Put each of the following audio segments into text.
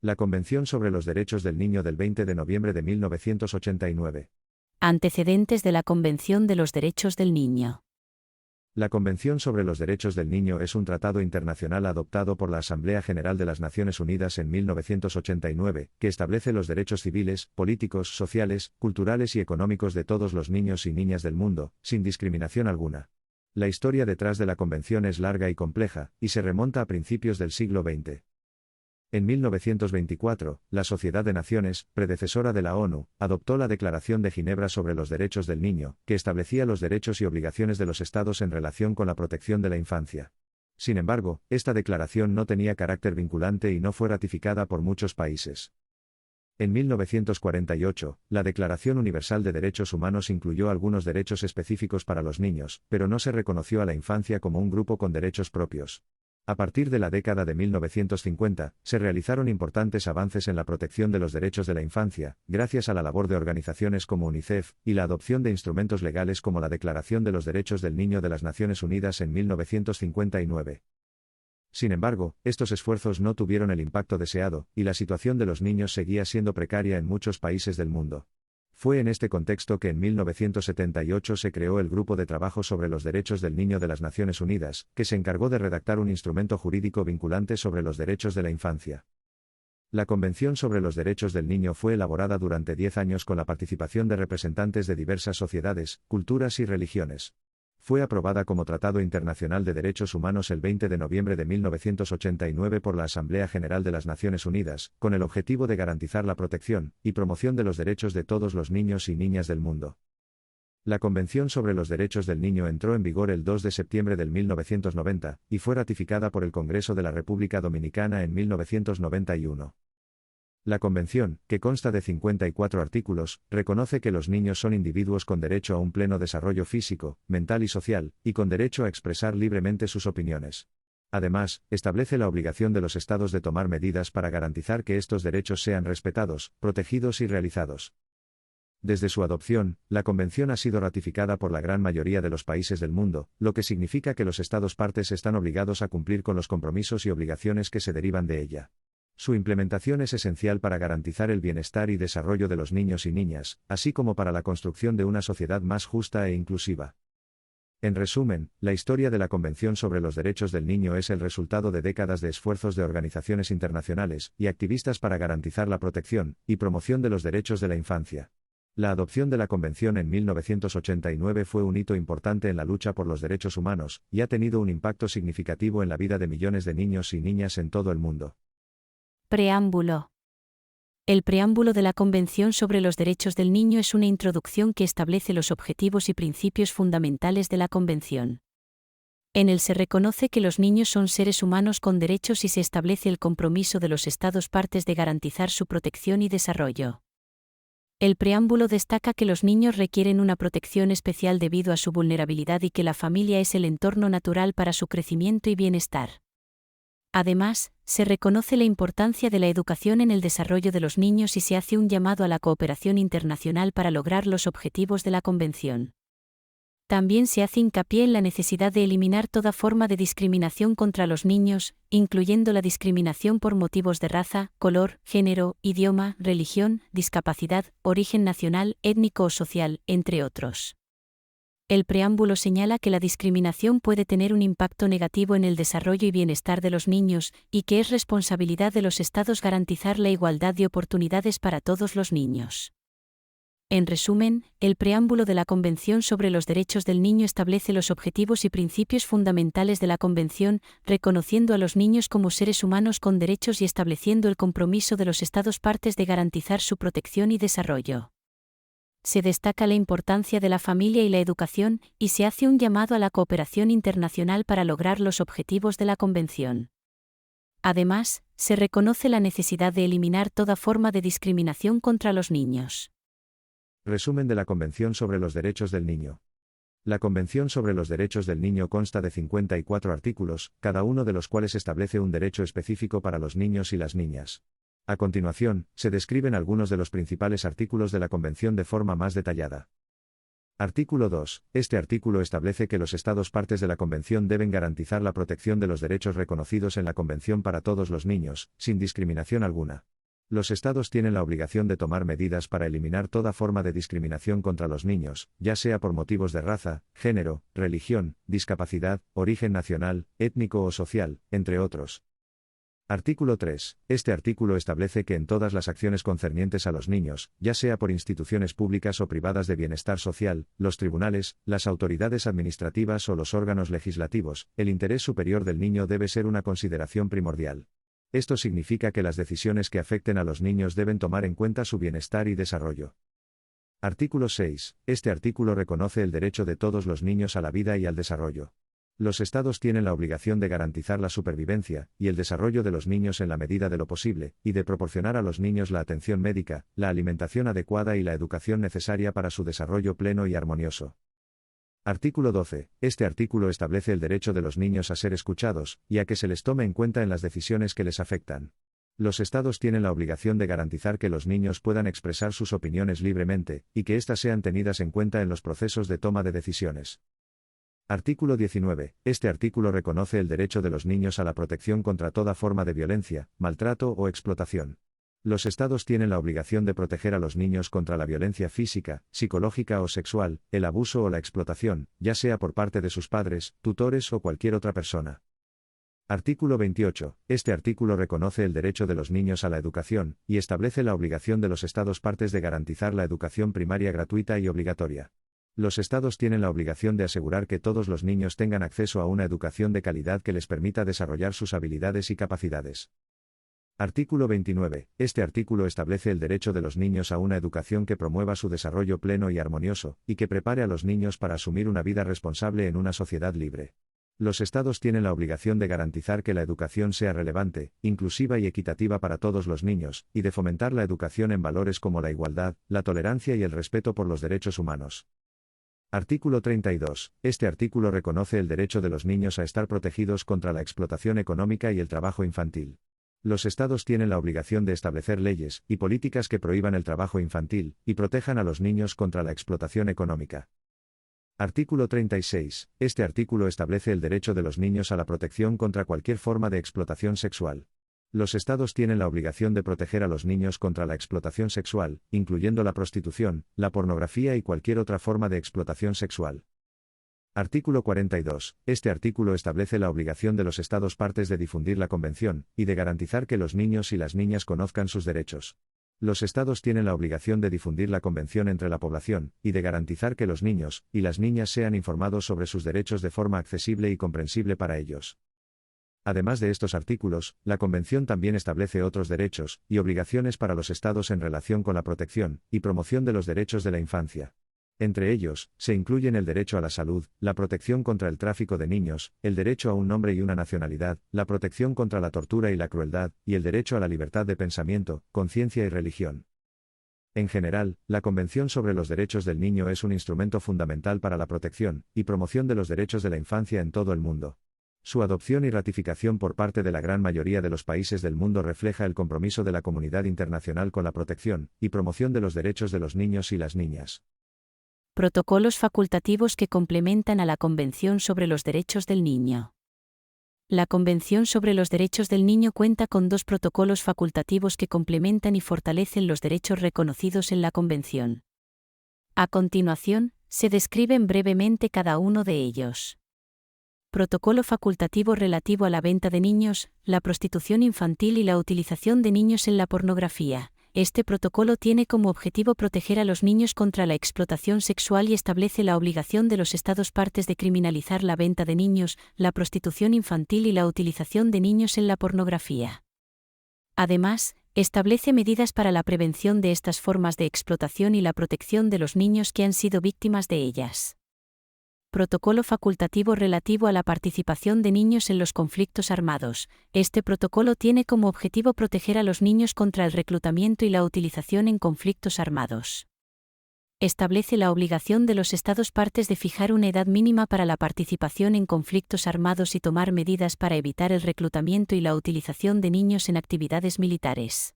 La Convención sobre los Derechos del Niño del 20 de noviembre de 1989. Antecedentes de la Convención de los Derechos del Niño. La Convención sobre los Derechos del Niño es un tratado internacional adoptado por la Asamblea General de las Naciones Unidas en 1989, que establece los derechos civiles, políticos, sociales, culturales y económicos de todos los niños y niñas del mundo, sin discriminación alguna. La historia detrás de la Convención es larga y compleja, y se remonta a principios del siglo XX. En 1924, la Sociedad de Naciones, predecesora de la ONU, adoptó la Declaración de Ginebra sobre los Derechos del Niño, que establecía los derechos y obligaciones de los Estados en relación con la protección de la infancia. Sin embargo, esta declaración no tenía carácter vinculante y no fue ratificada por muchos países. En 1948, la Declaración Universal de Derechos Humanos incluyó algunos derechos específicos para los niños, pero no se reconoció a la infancia como un grupo con derechos propios. A partir de la década de 1950, se realizaron importantes avances en la protección de los derechos de la infancia, gracias a la labor de organizaciones como UNICEF, y la adopción de instrumentos legales como la Declaración de los Derechos del Niño de las Naciones Unidas en 1959. Sin embargo, estos esfuerzos no tuvieron el impacto deseado, y la situación de los niños seguía siendo precaria en muchos países del mundo. Fue en este contexto que en 1978 se creó el Grupo de Trabajo sobre los Derechos del Niño de las Naciones Unidas, que se encargó de redactar un instrumento jurídico vinculante sobre los derechos de la infancia. La Convención sobre los Derechos del Niño fue elaborada durante 10 años con la participación de representantes de diversas sociedades, culturas y religiones. Fue aprobada como Tratado Internacional de Derechos Humanos el 20 de noviembre de 1989 por la Asamblea General de las Naciones Unidas, con el objetivo de garantizar la protección y promoción de los derechos de todos los niños y niñas del mundo. La Convención sobre los Derechos del Niño entró en vigor el 2 de septiembre de 1990, y fue ratificada por el Congreso de la República Dominicana en 1991. La Convención, que consta de 54 artículos, reconoce que los niños son individuos con derecho a un pleno desarrollo físico, mental y social, y con derecho a expresar libremente sus opiniones. Además, establece la obligación de los Estados de tomar medidas para garantizar que estos derechos sean respetados, protegidos y realizados. Desde su adopción, la Convención ha sido ratificada por la gran mayoría de los países del mundo, lo que significa que los Estados partes están obligados a cumplir con los compromisos y obligaciones que se derivan de ella. Su implementación es esencial para garantizar el bienestar y desarrollo de los niños y niñas, así como para la construcción de una sociedad más justa e inclusiva. En resumen, la historia de la Convención sobre los Derechos del Niño es el resultado de décadas de esfuerzos de organizaciones internacionales y activistas para garantizar la protección y promoción de los derechos de la infancia. La adopción de la Convención en 1989 fue un hito importante en la lucha por los derechos humanos, y ha tenido un impacto significativo en la vida de millones de niños y niñas en todo el mundo. Preámbulo. El preámbulo de la Convención sobre los Derechos del Niño es una introducción que establece los objetivos y principios fundamentales de la Convención. En él se reconoce que los niños son seres humanos con derechos y se establece el compromiso de los Estados partes de garantizar su protección y desarrollo. El preámbulo destaca que los niños requieren una protección especial debido a su vulnerabilidad y que la familia es el entorno natural para su crecimiento y bienestar. Además, se reconoce la importancia de la educación en el desarrollo de los niños y se hace un llamado a la cooperación internacional para lograr los objetivos de la Convención. También se hace hincapié en la necesidad de eliminar toda forma de discriminación contra los niños, incluyendo la discriminación por motivos de raza, color, género, idioma, religión, discapacidad, origen nacional, étnico o social, entre otros. El preámbulo señala que la discriminación puede tener un impacto negativo en el desarrollo y bienestar de los niños, y que es responsabilidad de los Estados garantizar la igualdad de oportunidades para todos los niños. En resumen, el preámbulo de la Convención sobre los Derechos del Niño establece los objetivos y principios fundamentales de la Convención, reconociendo a los niños como seres humanos con derechos y estableciendo el compromiso de los Estados partes de garantizar su protección y desarrollo. Se destaca la importancia de la familia y la educación, y se hace un llamado a la cooperación internacional para lograr los objetivos de la Convención. Además, se reconoce la necesidad de eliminar toda forma de discriminación contra los niños. Resumen de la Convención sobre los Derechos del Niño. La Convención sobre los Derechos del Niño consta de 54 artículos, cada uno de los cuales establece un derecho específico para los niños y las niñas. A continuación, se describen algunos de los principales artículos de la Convención de forma más detallada. Artículo 2. Este artículo establece que los Estados partes de la Convención deben garantizar la protección de los derechos reconocidos en la Convención para todos los niños, sin discriminación alguna. Los Estados tienen la obligación de tomar medidas para eliminar toda forma de discriminación contra los niños, ya sea por motivos de raza, género, religión, discapacidad, origen nacional, étnico o social, entre otros. Artículo 3. Este artículo establece que en todas las acciones concernientes a los niños, ya sea por instituciones públicas o privadas de bienestar social, los tribunales, las autoridades administrativas o los órganos legislativos, el interés superior del niño debe ser una consideración primordial. Esto significa que las decisiones que afecten a los niños deben tomar en cuenta su bienestar y desarrollo. Artículo 6. Este artículo reconoce el derecho de todos los niños a la vida y al desarrollo. Los Estados tienen la obligación de garantizar la supervivencia y el desarrollo de los niños en la medida de lo posible, y de proporcionar a los niños la atención médica, la alimentación adecuada y la educación necesaria para su desarrollo pleno y armonioso. Artículo 12. Este artículo establece el derecho de los niños a ser escuchados, y a que se les tome en cuenta en las decisiones que les afectan. Los Estados tienen la obligación de garantizar que los niños puedan expresar sus opiniones libremente, y que éstas sean tenidas en cuenta en los procesos de toma de decisiones. Artículo 19. Este artículo reconoce el derecho de los niños a la protección contra toda forma de violencia, maltrato o explotación. Los Estados tienen la obligación de proteger a los niños contra la violencia física, psicológica o sexual, el abuso o la explotación, ya sea por parte de sus padres, tutores o cualquier otra persona. Artículo 28. Este artículo reconoce el derecho de los niños a la educación, y establece la obligación de los Estados partes de garantizar la educación primaria gratuita y obligatoria. Los Estados tienen la obligación de asegurar que todos los niños tengan acceso a una educación de calidad que les permita desarrollar sus habilidades y capacidades. Artículo 29. Este artículo establece el derecho de los niños a una educación que promueva su desarrollo pleno y armonioso, y que prepare a los niños para asumir una vida responsable en una sociedad libre. Los Estados tienen la obligación de garantizar que la educación sea relevante, inclusiva y equitativa para todos los niños, y de fomentar la educación en valores como la igualdad, la tolerancia y el respeto por los derechos humanos. Artículo 32. Este artículo reconoce el derecho de los niños a estar protegidos contra la explotación económica y el trabajo infantil. Los Estados tienen la obligación de establecer leyes y políticas que prohíban el trabajo infantil y protejan a los niños contra la explotación económica. Artículo 36. Este artículo establece el derecho de los niños a la protección contra cualquier forma de explotación sexual. Los Estados tienen la obligación de proteger a los niños contra la explotación sexual, incluyendo la prostitución, la pornografía y cualquier otra forma de explotación sexual. Artículo 42. Este artículo establece la obligación de los Estados partes de difundir la Convención, y de garantizar que los niños y las niñas conozcan sus derechos. Los Estados tienen la obligación de difundir la Convención entre la población, y de garantizar que los niños y las niñas sean informados sobre sus derechos de forma accesible y comprensible para ellos. Además de estos artículos, la Convención también establece otros derechos y obligaciones para los Estados en relación con la protección y promoción de los derechos de la infancia. Entre ellos, se incluyen el derecho a la salud, la protección contra el tráfico de niños, el derecho a un nombre y una nacionalidad, la protección contra la tortura y la crueldad, y el derecho a la libertad de pensamiento, conciencia y religión. En general, la Convención sobre los Derechos del Niño es un instrumento fundamental para la protección y promoción de los derechos de la infancia en todo el mundo. Su adopción y ratificación por parte de la gran mayoría de los países del mundo refleja el compromiso de la comunidad internacional con la protección y promoción de los derechos de los niños y las niñas. Protocolos facultativos que complementan a la Convención sobre los Derechos del Niño. La Convención sobre los Derechos del Niño cuenta con 2 protocolos facultativos que complementan y fortalecen los derechos reconocidos en la Convención. A continuación, se describen brevemente cada uno de ellos. Protocolo facultativo relativo a la venta de niños, la prostitución infantil y la utilización de niños en la pornografía. Este protocolo tiene como objetivo proteger a los niños contra la explotación sexual y establece la obligación de los Estados partes de criminalizar la venta de niños, la prostitución infantil y la utilización de niños en la pornografía. Además, establece medidas para la prevención de estas formas de explotación y la protección de los niños que han sido víctimas de ellas. Protocolo facultativo relativo a la participación de niños en los conflictos armados. Este protocolo tiene como objetivo proteger a los niños contra el reclutamiento y la utilización en conflictos armados. Establece la obligación de los Estados partes de fijar una edad mínima para la participación en conflictos armados y tomar medidas para evitar el reclutamiento y la utilización de niños en actividades militares.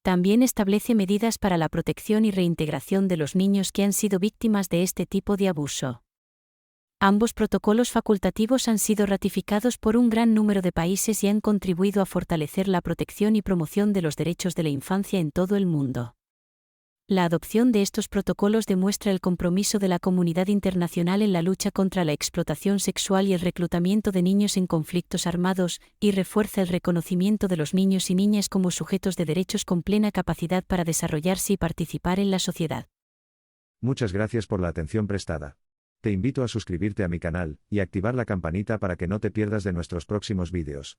También establece medidas para la protección y reintegración de los niños que han sido víctimas de este tipo de abuso. Ambos protocolos facultativos han sido ratificados por un gran número de países y han contribuido a fortalecer la protección y promoción de los derechos de la infancia en todo el mundo. La adopción de estos protocolos demuestra el compromiso de la comunidad internacional en la lucha contra la explotación sexual y el reclutamiento de niños en conflictos armados, y refuerza el reconocimiento de los niños y niñas como sujetos de derechos con plena capacidad para desarrollarse y participar en la sociedad. Muchas gracias por la atención prestada. Te invito a suscribirte a mi canal y activar la campanita para que no te pierdas de nuestros próximos vídeos.